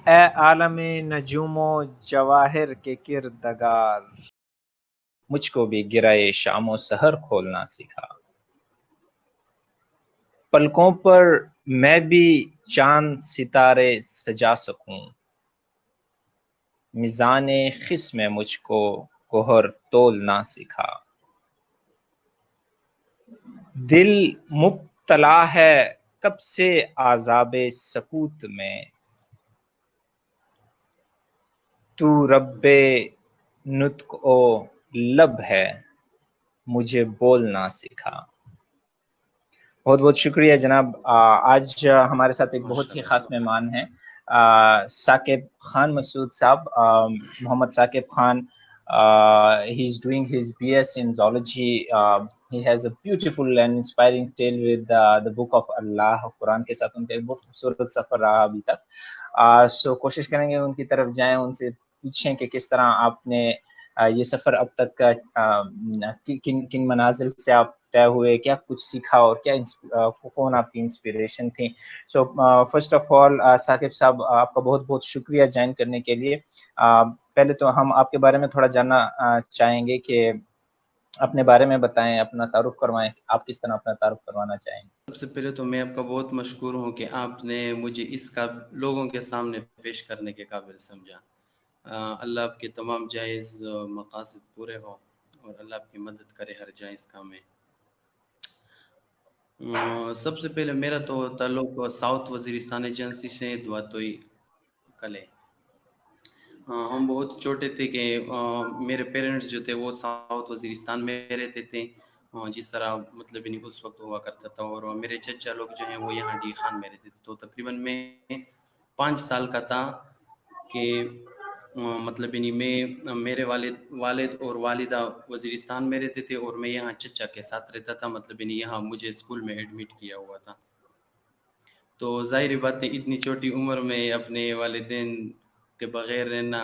اے عالم نجوم و جواہر کے کردگار، مجھ کو بھی گرائے شام و سحر کھولنا سکھا، پلکوں پر میں بھی چاند ستارے سجا سکوں، میزان خس میں مجھ کو گوہر تولنا سکھا، دل مبتلا ہے کب سے عذاب سکوت میں، تو رب نطق و لب ہے مجھے بولنا سکھا۔ بہت بہت شکریہ جناب۔ آج ہمارے ساتھ ایک بہت ماشاء ہی اللہ خاص سبحان مہمان ہیں، ثاقب خان مسعود صاحب، محمد Saqib Khan. He is doing his BS in zoology. He has a beautiful and inspiring tale with the book of Allah. قرآن کے ساتھ ان کا ایک بہت خوبصورت سفر رہا ابھی تک. سو کوشش کریں گے ان کی طرف جائیں، ان سے پوچھیں کہ کس طرح آپ نے یہ سفر اب تک کن کن منازل سے آپ طے ہوئے، کیا کچھ سیکھا اور کیا کون آپ کی انسپریشن تھی. So first of all Saqib صاحب، آپ کا بہت بہت شکریہ جوائن کرنے کے لیے. پہلے تو ہم آپ کے بارے میں تھوڑا جاننا چاہیں گے کہ اپنے بارے میں بتائیں، اپنا تعارف کروائیں، آپ کس طرح اپنا تعارف کروانا چاہیں گے. سب سے پہلے تو میں آپ کا بہت مشکور ہوں کہ آپ نے مجھے اس کا لوگوں کے سامنے پیش کرنے کے قابل سمجھا. اللہ آپ کے تمام جائز مقاصد پورے ہوں اور اللہ آپ کی مدد کرے ہر جائز کام میں. سب سے پہلے میرا تو تعلق ساؤتھ وزیرستان ایجنسی سے دواتوئی کلے. ہم بہت چھوٹے تھے کہ میرے پیرنٹس جو تھے وہ ساؤتھ وزیرستان میں رہتے تھے، جس طرح مطلب اس وقت ہوا کرتا تھا، اور میرے چچا لوگ جو ہیں وہ یہاں ڈی خان میں رہتے تھے. تو تقریباً میں 5 سال کا تھا کہ مطلب میں میرے والد اور والدہ وزیرستان میں رہتے تھے اور میں یہاں چچا کے ساتھ رہتا تھا. مطلب یہاں مجھے اسکول میں ایڈمٹ کیا ہوا تھا. تو ظاہری بات ہے اتنی چھوٹی عمر میں اپنے والدین کے بغیر رہنا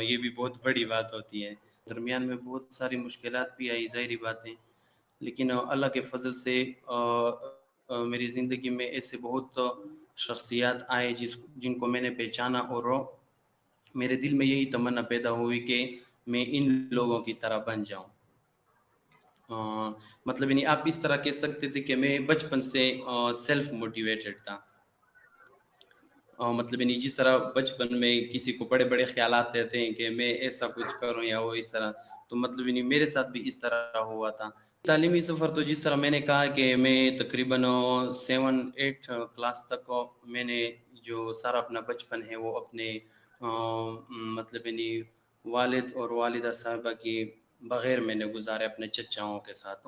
یہ بھی بہت بڑی بات ہوتی ہے. درمیان میں بہت ساری مشکلات بھی آئی، ظاہری بات ہے، لیکن اللہ کے فضل سے میری زندگی میں ایسے بہت شخصیات آئے جن کو میں نے پہچانا، اور میرے دل میں یہی تمنا پیدا ہوئی کہ میں ان لوگوں کی طرح بن جاؤں. مطلب آپ اس طرح کہہ سکتے تھے کہ میں بچپن سے سیلف موٹیویٹڈ تھا. مطلب جس طرح بچپن میں کسی کو بڑے بڑے خیالات رہتے ہیں کہ میں ایسا کچھ کروں یا وہ اس طرح، تو مطلب میرے ساتھ بھی اس طرح ہوا تھا. تعلیمی سفر تو جس طرح میں نے کہا کہ میں تقریباً 7-8 کلاس تک میں نے جو سارا اپنا بچپن ہے وہ اپنے مطلب والد اور والدہ صاحبہ کی بغیر میں نے گزارے اپنے چچاؤں کے ساتھ.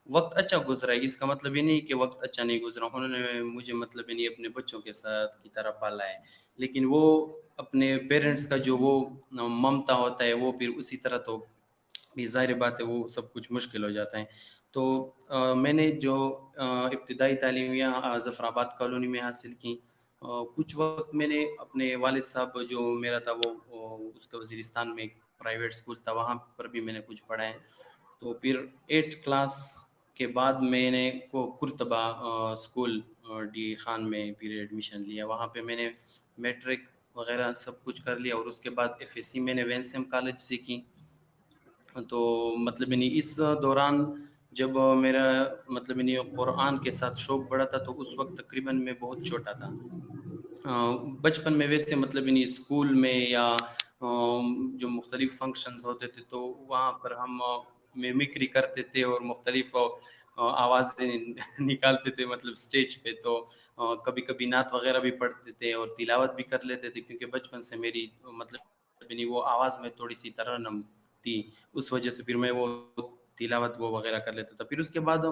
وقت اچھا گزرا ہے، اس کا مطلب یہ نہیں کہ وقت اچھا نہیں گزرا. انہوں نے مجھے مطلب اپنے بچوں کے ساتھ کی طرح پالا ہے، لیکن وہ اپنے پیرنٹس کا جو وہ ممتا ہوتا ہے وہ پھر اسی طرح تو بھی ظاہر بات ہے وہ سب کچھ مشکل ہو جاتا ہے. تو میں نے جو ابتدائی تعلیم یہاں ظفر آباد کالونی میں حاصل کی. کچھ وقت میں نے اپنے والد صاحب جو میرا تھا وہ اس کا وزیرستان میں ایک پرائیویٹ اسکول تھا، وہاں پر بھی میں نے کچھ پڑھا ہے. تو پھر 8 کلاس کے بعد میں نے کرتبہ اسکول ڈی خان میں پھر ایڈمیشن لیا. وہاں پہ میں نے میٹرک وغیرہ سب کچھ کر لیا، اور اس کے بعد FSC میں نے وینسیم کالج سے کی. تو مطلب اس دوران جب میرا مطلب قرآن کے ساتھ شوق بڑھا تھا تو اس وقت تقریباً میں بہت چھوٹا تھا. بچپن میں ویسے مطلب اسکول میں یا جو مختلف فنکشنز ہوتے تھے تو وہاں پر ہم میمکری کرتے تھے اور مختلف آوازیں نکالتے تھے مطلب سٹیج پہ. تو کبھی کبھی نعت وغیرہ بھی پڑھتے تھے اور تلاوت بھی کر لیتے تھے، کیونکہ بچپن سے میری مطلب وہ آواز میں تھوڑی سی ترنم تھی، اس وجہ سے پھر میں وہ تلاوت وہ وغیرہ کر لیتا تھا. پھر اس کے بعد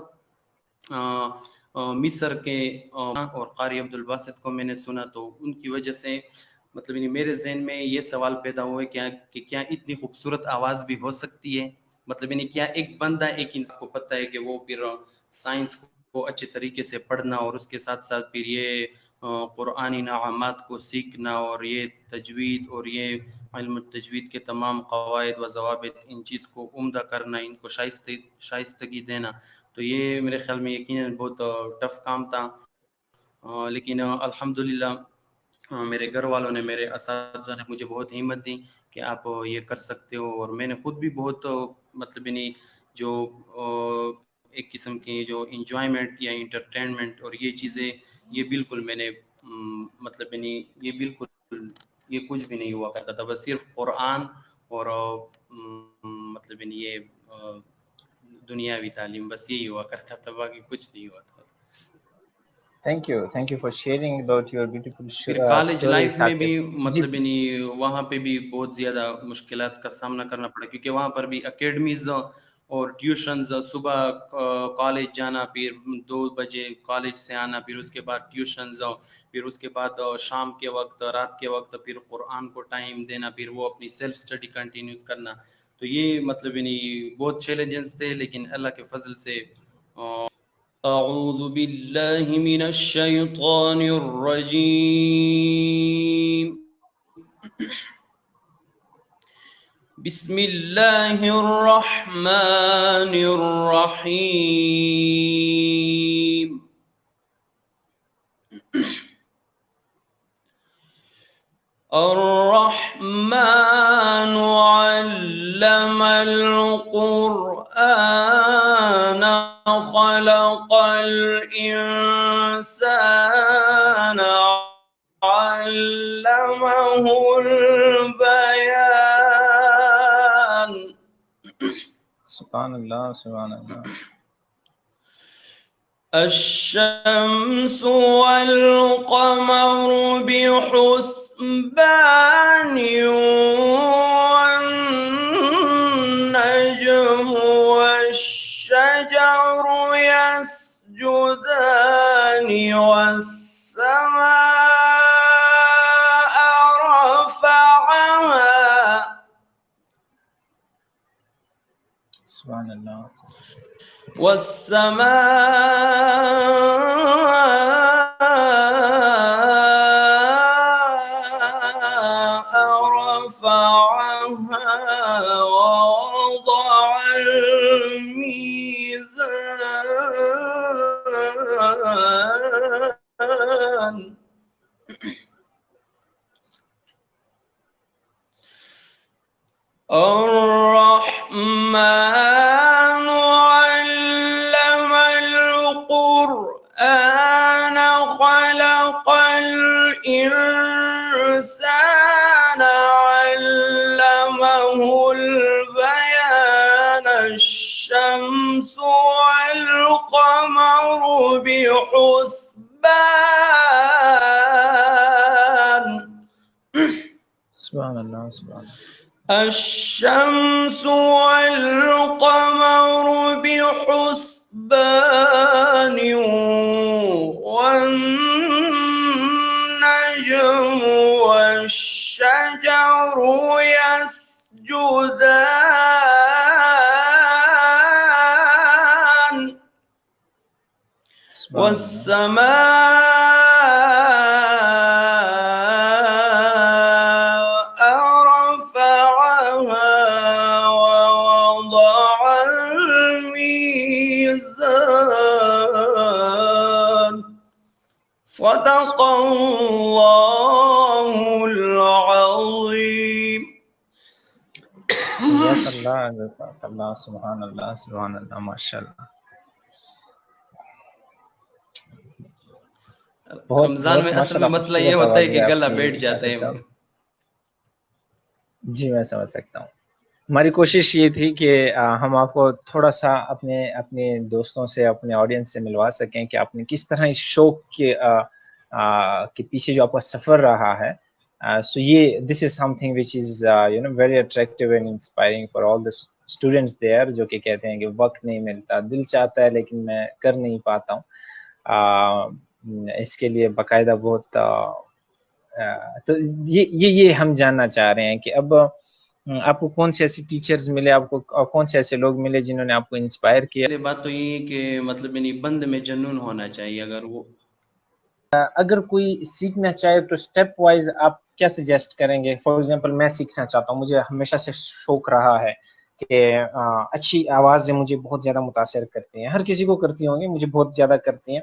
مصر کے اور قاری عبدالباسط کو میں نے سنا، تو ان کی وجہ سے مطلب میرے ذہن میں یہ سوال پیدا ہوئے کہ کیا اتنی خوبصورت آواز بھی ہو سکتی ہے. مطلب کیا ایک بندہ ایک انسان کو پتہ ہے کہ وہ پھر سائنس کو اچھے طریقے سے پڑھنا اور اس کے ساتھ ساتھ پھر یہ قرآنی نغمات کو سیکھنا اور یہ تجوید اور یہ علم تجوید کے تمام قواعد و ضوابط ان چیز کو عمدہ کرنا، ان کو شائستگی دینا، تو یہ میرے خیال میں یقیناً بہت ٹف کام تھا. لیکن الحمدللہ میرے گھر والوں نے، میرے اساتذہ نے مجھے بہت ہمت دی کہ آپ یہ کر سکتے ہو، اور میں نے خود بھی بہت مطلب یعنی جو ایک قسم کی جو انجوائمنٹ یا انٹرٹینمنٹ اور یہ چیزیں، یہ بالکل میں نے مطلب یعنی یہ بالکل یہ کچھ بھی نہیں ہوا کرتا تھا، بس صرف قرآن اور مطلب یعنی یہ دنیاوی تعلیم، بس یہی ہوا کرتا تھا، باقی کچھ نہیں ہوا تھا. Thank you for sharing about your beautiful پھر کالج story, لائف میں بھی Saqib. مطلب یعنی وہاں پہ بھی بہت زیادہ مشکلات کا سامنا کرنا پڑا، کیونکہ وہاں پر بھی اکیڈمیز اور ٹیوشنز، صبح کالج جانا، پھر 2 بجے کالج سے آنا، پھر اس کے بعد ٹیوشنز، پھر اس کے بعد شام کے وقت، رات کے وقت پھر قرآن کو ٹائم دینا، پھر وہ اپنی سیلف اسٹڈی کنٹینیو کرنا. تو یہ مطلب یعنی بہت چیلنجز تھے، لیکن اللہ کے فضل سے اعوذ باللہ من الشیطان الرجیم، بسم اللہ الرحمن الرحیم. الرحمن علم القرآن خلق الإنسان علمه البيان. سبحان اللہ، سبحان اللہ. الشمس والقمر بحسبان والنجم والشجر يسجدان والسماء رفعها. سبحان اللہ. والسماء رفعها ووضع الميزان. الرحمن علم القرآن خلق الإنسان علمه البيان. الشمس والقمر بحسبان. سبحان اللہ، سبحان اللہ. الشمس والقمر بحسبان والنجم والشجر يسجدان. والسماء رفعها ووضع الميزان. صدق اللہ العظیم. جزاک اللہ، جزاک اللہ. سبحان اللہ، سبحان اللہ، ماشاء اللہ. رمضان میں اصل میں مسئلہ یہ ہوتا ہے کہ گلا بیٹھ جاتے ہیں. جی میں سمجھ سکتا ہوں. ہماری کوشش یہ تھی کہ ہم آپ کو تھوڑا سا اپنے دوستوں سے، اپنے آڈینس سے ملوا سکیں کہ آپ نے کس طرح اس شوق کے پیچھے جو آپ کا سفر رہا ہے. سو یہ this is something which is very attractive and inspiring for all the students there, جو کہ کہتے ہیں کہ وقت نہیں ملتا، دل چاہتا ہے لیکن میں کر نہیں پاتا ہوں. اس کے لیے باقاعدہ بہت تو یہ ہم جاننا چاہ رہے ہیں کہ اب آپ کو کون سے ایسے ٹیچرز ملے، آپ کو کون سے ایسے لوگ ملے جنہوں نے آپ کو انسپائر کیا؟ پہلے بات تو یہ کہ مطلب یعنی بند میں جنون ہونا چاہیے. اگر کوئی سیکھنا چاہے تو اسٹیپ وائز آپ کیا سجیسٹ کریں گے؟ فار ایگزامپل میں سیکھنا چاہتا ہوں، مجھے ہمیشہ سے شوق رہا ہے کہ اچھی آوازیں مجھے بہت زیادہ متاثر کرتی ہیں، ہر کسی کو کرتی ہوں گی، مجھے بہت زیادہ کرتی ہیں.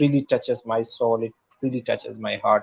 really touches my soul, it really touches my heart.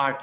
8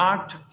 8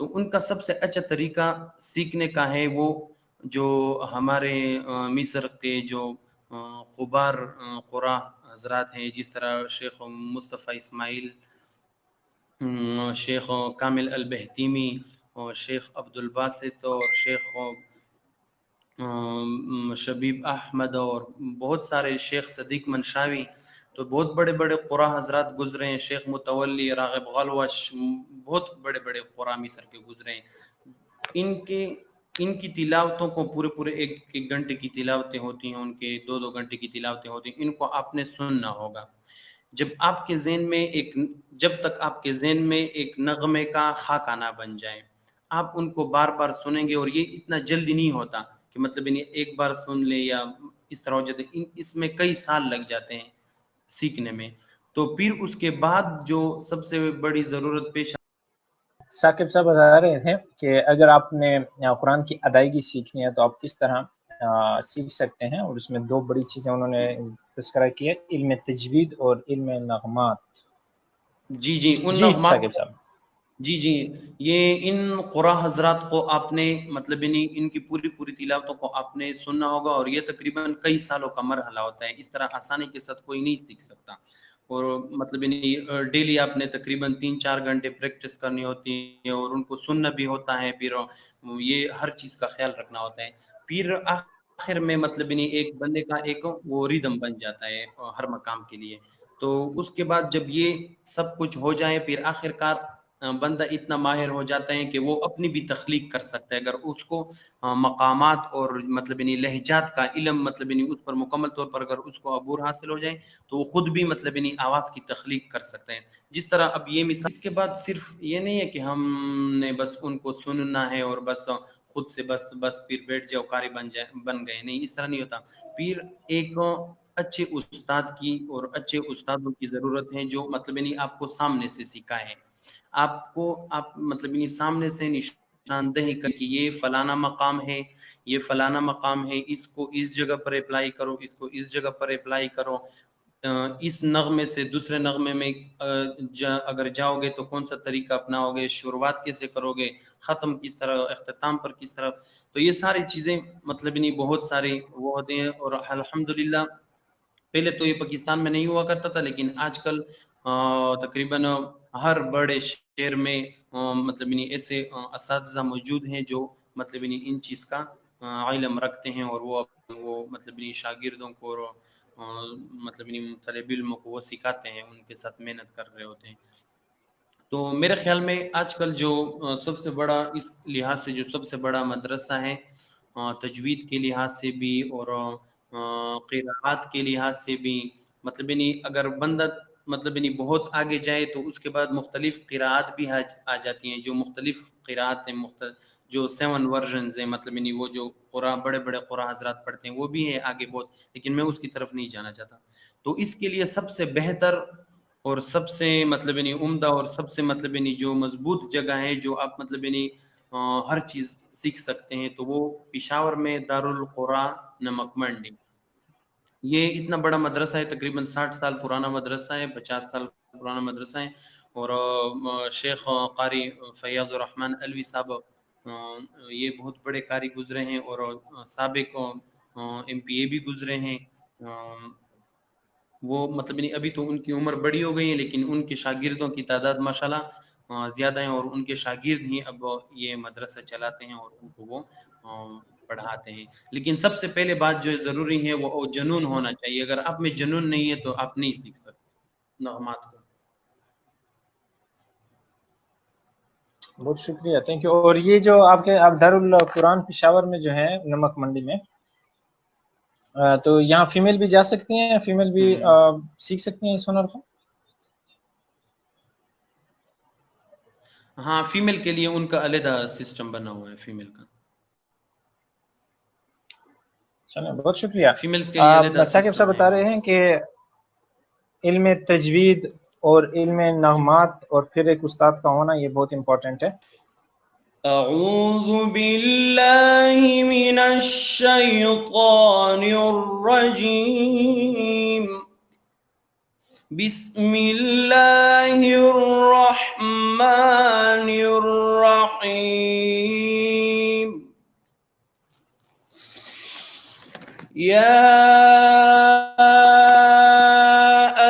تو ان کا سب سے اچھا طریقہ سیکھنے کا ہے وہ جو ہمارے مصر کے جو غبار قرا حضرات ہیں، جس طرح شیخ مصطفیٰ اسماعیل، شیخ کامل البہتیمی اور شیخ عبد الباسط اور شیخ شبیب احمد اور بہت سارے شیخ صدیق منشاوی، تو بہت بڑے بڑے قرا حضرات گزرے ہیں، شیخ متولی، راغب غلوش، بہت بڑے بڑے قرا مصر کے گزرے ہیں۔ ان کی تلاوتوں کو پورے ایک ایک گھنٹے کی تلاوتیں ہوتی ہیں، ان کے 2 گھنٹے کی تلاوتیں ہوتی ہیں، ان کو آپ نے سننا ہوگا۔ جب تک آپ کے ذہن میں ایک نغمے کا خاکہ نہ بن جائے، آپ ان کو بار بار سنیں گے، اور یہ اتنا جلدی نہیں ہوتا کہ مطلب ایک بار سن لے یا اس طرح ہو جاتے، اس میں کئی سال لگ جاتے ہیں سیکھنے میں۔ تو پھر اس کے بعد جو سب سے بڑی ضرورت پیش ثاقب صاحب بتا رہے تھے کہ اگر آپ نے قرآن کی ادائیگی سیکھنی ہے تو آپ کس طرح سیکھ سکتے ہیں، اور اس میں 2 بڑی چیزیں انہوں نے تذکرہ کی ہے، علم تجوید اور علم نغمات۔ جی ان جی نغمات، ثاقب صاحب، جی یہ ان قرا حضرات کو آپ نے مطلب ان کی پوری تلاوتوں کو آپ نے سننا ہوگا، اور یہ تقریباً کئی سالوں کا مرحلہ ہوتا ہے، اس طرح آسانی کے ساتھ کوئی نہیں سیکھ سکتا۔ اور مطلب ڈیلی آپ نے تقریباً 3-4 گھنٹے پریکٹس کرنی ہوتی ہے، اور ان کو سننا بھی ہوتا ہے، پھر یہ ہر چیز کا خیال رکھنا ہوتا ہے۔ پھر آخر میں مطلب ایک بندے کا ایک وہ ریدم بن جاتا ہے ہر مقام کے لیے۔ تو اس کے بعد جب یہ سب کچھ ہو جائے، پھر آخر کار بندہ اتنا ماہر ہو جاتا ہے کہ وہ اپنی بھی تخلیق کر سکتا ہے، اگر اس کو مقامات اور مطلب لہجات کا علم مطلب اس پر مکمل طور پر اگر اس کو عبور حاصل ہو جائے تو وہ خود بھی مطلب آواز کی تخلیق کر سکتے ہیں۔ جس طرح اب یہ مثال، اس کے بعد صرف یہ نہیں ہے کہ ہم نے بس ان کو سننا ہے اور بس خود سے بس پھر بیٹھ جاؤ قاری بن گئے، نہیں، اس طرح نہیں ہوتا۔ پھر ایک اچھے استاد کی اور اچھے استادوں کی ضرورت ہے جو مطلب آپ کو سامنے سے سکھائے، آپ مطلب سامنے سے نشاندہی کر کہ یہ فلانا مقام ہے، یہ فلانا مقام ہے، اس کو اس جگہ پر اپلائی کرو، اس کو اس جگہ پر اپلائی کرو، اس نغمے سے دوسرے نغمے میں اگر جاؤ گے تو کون سا طریقہ اپناؤ گے، شروعات کیسے کرو گے، ختم کس طرح، اختتام پر کس طرح۔ تو یہ ساری چیزیں مطلب بہت سارے وہ ہوتے ہیں، اور الحمدللہ پہلے تو یہ پاکستان میں نہیں ہوا کرتا تھا، لیکن آج کل تقریباً ہر بڑے شہر میں مطلب ایسے اساتذہ موجود ہیں جو مطلب ان چیز کا علم رکھتے ہیں، اور وہ مطلب شاگردوں کو مطلب طالب علموں کو وہ سکھاتے ہیں، ان کے ساتھ محنت کر رہے ہوتے ہیں۔ تو میرے خیال میں آج کل جو سب سے بڑا اس لحاظ سے جو سب سے بڑا مدرسہ ہے تجوید کے لحاظ سے بھی اور قراءات کے لحاظ سے بھی، مطلب اگر بندہ مطلب بہت آگے جائے تو اس کے بعد مختلف قراءات بھی آ جاتی ہیں، جو مختلف قراءات ہیں، جو 7 ورژنز ہیں، مطلب وہ جو بڑے بڑے قراء حضرات پڑھتے ہیں وہ بھی ہیں آگے بہت، لیکن میں اس کی طرف نہیں جانا چاہتا۔ تو اس کے لیے سب سے بہتر اور سب سے مطلب عمدہ اور سب سے مطلب جو مضبوط جگہ ہے جو آپ مطلب ہر چیز سیکھ سکتے ہیں، تو وہ پشاور میں دارالقرآن نمک منڈی، یہ اتنا بڑا مدرسہ ہے، تقریباً 60 سال پرانا مدرسہ ہے، 50 سال پرانا مدرسہ ہے، اور شیخ قاری فیاض الرحمن علوی صاحب یہ بہت بڑے قاری گزرے ہیں، اور سابق MPA بھی گزرے ہیں۔ وہ مطلب ابھی تو ان کی عمر بڑی ہو گئی ہے، لیکن ان کے شاگردوں کی تعداد ماشاءاللہ زیادہ ہیں، اور ان کے شاگرد ہی اب یہ مدرسہ چلاتے ہیں اور ان کو وہ پڑھاتے ہیں۔ لیکن سب سے پہلے بات جو ضروری ہے وہ جنون ہونا چاہیے، اگر آپ میں جنون نہیں ہے تو آپ نہیں سیکھ سکتے نغمات کو۔ بہت شکریہ، تھینک یو۔ اور یہ جو آپ دارالقرآن پشاور میں جو ہے نمک منڈی میں، تو یہاں فیمیل بھی جا سکتی ہیں، فیمیل بھی سیکھ سکتی ہیں اس ہنر کو؟ ہاں، فیمیل کے لیے ان کا علیحدہ سسٹم بنا ہوا ہے فیمیل کا۔ چلیں، بہت شکریہ۔ فیمیلز کے لیے علیحدہ ثاقب صاحب سسٹم ہے۔ بتا رہے ہیں کہ علم تجوید اور علم نغمات اور پھر ایک استاد کا ہونا یہ بہت امپورٹنٹ ہے۔ اعوذ باللہ من الشیطان الرجیم، بسم الله الرحمن الرحيم يا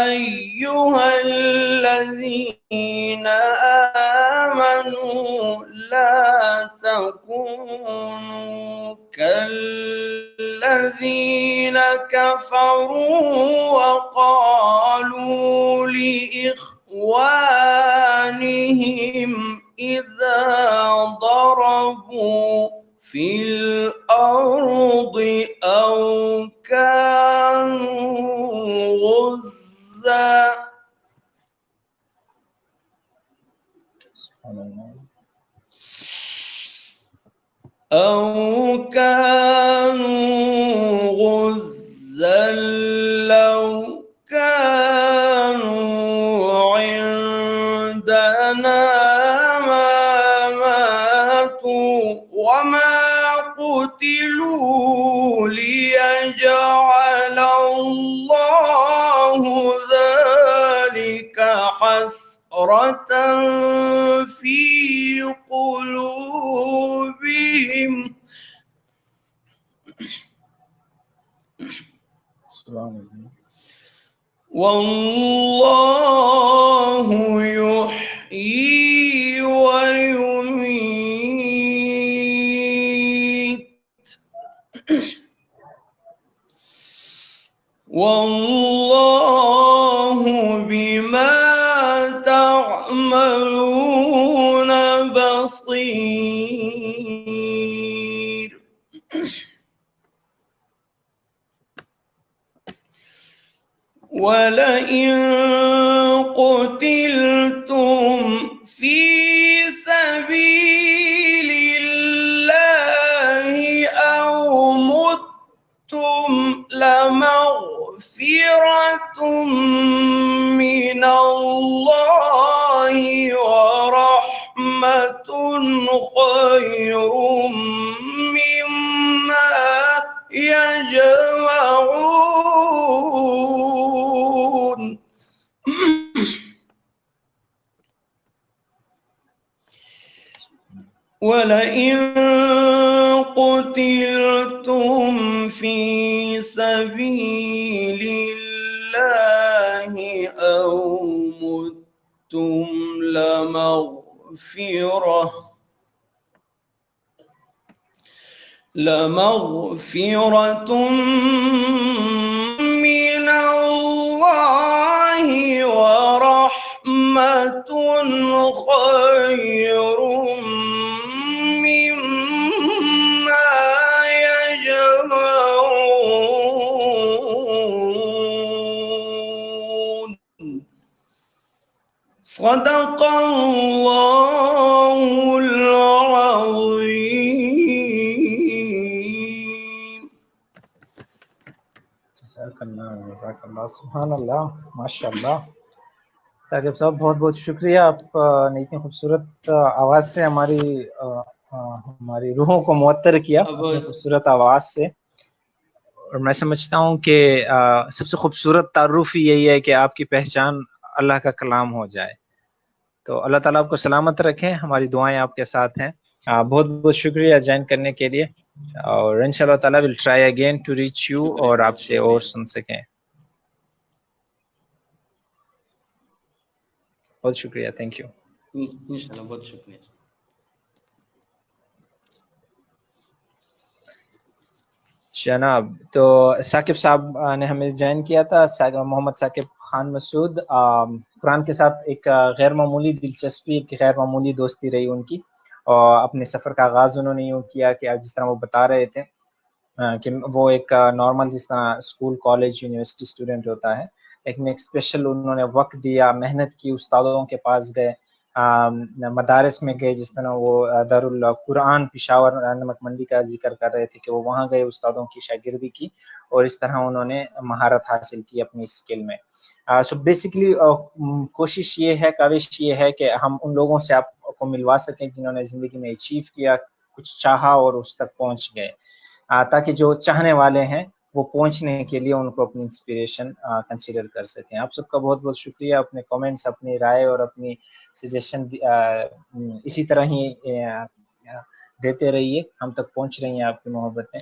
أيها الذين آمنوا لا تكونوا كالذين كفروا وقالوا لإخوانهم إذا ضربوا في الأرض أو كانوا غزا لو كانوا عندنا ما ماتوا وما قتلوا ليجعل الله ذلك حسرة في قلوبهم والله يحيي ويميت والله بما تعملون بصير ولئن قتلتم في سبيل الله أو متم لمغفرة من الله ورحمة خير مما يجمعون ولئن قتلتم في سبيل الله أو متم لمغفرة من الله ورحمة خير مما يجمعون صدق الله العظيم جزاک اللہ سبحان اللہ ماشاء اللہ. ثاقب صاحب بہت بہت شکریہ, آپ نے اتنی خوبصورت آواز سے ہماری روحوں کو معطر کیا اپنی خوبصورت آواز سے. اور میں سمجھتا ہوں کہ سب سے خوبصورت تعارف ہی یہی ہے کہ آپ کی پہچان اللہ کا کلام ہو جائے. تو اللہ تعالیٰ آپ کو سلامت رکھیں, ہماری دعائیں آپ کے ساتھ ہیں. بہت بہت شکریہ جوائن کرنے کے لیے, اور انشاءاللہ تعالیٰ will try again to reach you اور آپ سے اور سن سکیں. بہت شکریہ, تھینک یو. انشاءاللہ بہت شکریہ. جناب, تو ثاقب صاحب نے ہمیں جوائن کیا تھا, محمد ثاقب خان مسعود. قرآن کے ساتھ ایک غیر معمولی دلچسپی, ایک غیر معمولی دوستی رہی ان کی, اور اپنے سفر کا آغاز انہوں نے یوں کیا کہ جس طرح وہ بتا رہے تھے کہ وہ ایک نارمل جس طرح اسکول کالج یونیورسٹی اسٹوڈنٹ ہوتا ہے, لیکن ایک اسپیشل انہوں نے وقت دیا, محنت کی, استادوں کے پاس گئے, مدارس میں گئے. جس طرح وہ دارالقرآن پشاور نمک منڈی کا ذکر کر رہے تھے کہ وہ وہاں گئے, استادوں کی شاگردی کی, اور اس طرح انہوں نے مہارت حاصل کی اپنی اسکل میں. سو بیسکلی کوشش یہ ہے, کاوش یہ ہے کہ ہم ان لوگوں سے آپ کو ملوا سکیں جنہوں نے زندگی میں اچیو کیا, کچھ چاہا اور اس تک پہنچ گئے, تاکہ جو چاہنے والے ہیں وہ پہنچنے کے لیے ان کو اپنی انسپریشن کنسیڈر کر سکیں. آپ سب کا بہت بہت شکریہ. اپنے کامنٹس، اپنی رائے اور اپنی سجیشن اسی طرح ہی دیتے رہیے. ہم تک پہنچ رہی ہیں آپ کی محبتیں.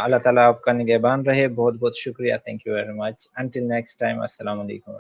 اللہ تعالیٰ آپ کا نگہبان رہے. بہت بہت شکریہ. Thank you very much. Until next time. السلام علیکم.